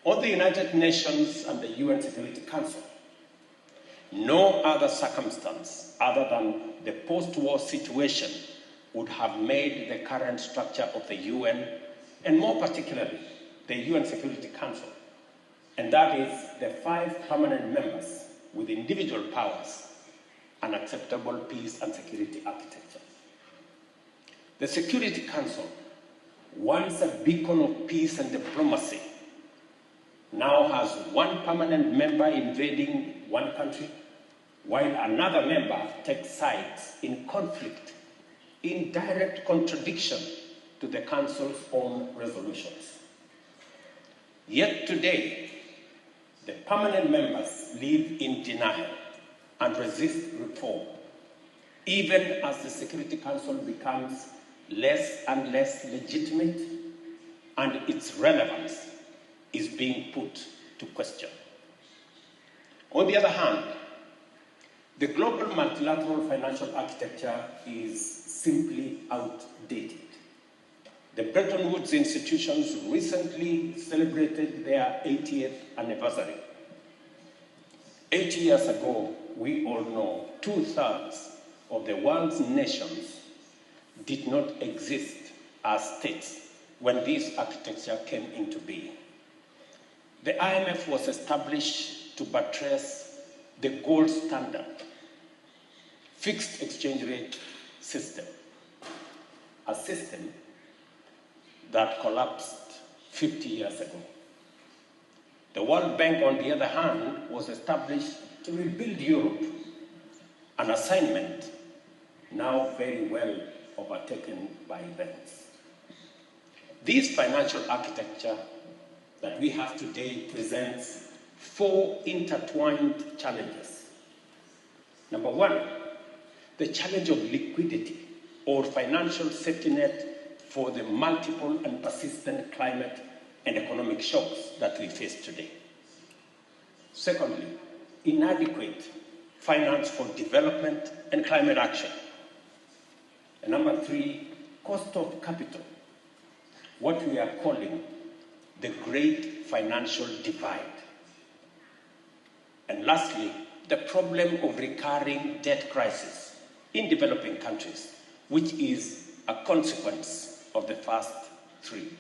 On the United Nations and the UN Security Council, no other circumstance other than the post-war situation would have made the current structure of the UN, and more particularly, the UN Security Council, and that is the 5 permanent members with individual powers, an acceptable peace and security architecture. The Security Council, once a beacon of peace and diplomacy, now has 1 permanent member invading one country, while another member takes sides in conflict, in direct contradiction to the Council's own resolutions. Yet today, the permanent members live in denial and resist reform, even as the Security Council becomes less and less legitimate and its relevance is being put to question. On the other hand, the global multilateral financial architecture is simply outdated. The Bretton Woods institutions recently celebrated their 80th anniversary. 80 years ago, we all know 2/3 of the world's nations did not exist as states when this architecture came into being. The IMF was established to buttress the gold standard, fixed exchange rate system, a system that collapsed 50 years ago. The World Bank, on the other hand, was established to rebuild Europe, an assignment now very well overtaken by events. This financial architecture that we have today presents 4 intertwined challenges. Number 1, the challenge of liquidity or financial safety net for the multiple and persistent climate and economic shocks that we face today. Secondly, inadequate finance for development and climate action. And number 3, cost of capital, what we are calling the great financial divide. And lastly, the problem of recurring debt crisis in developing countries, which is a consequence of the first 3.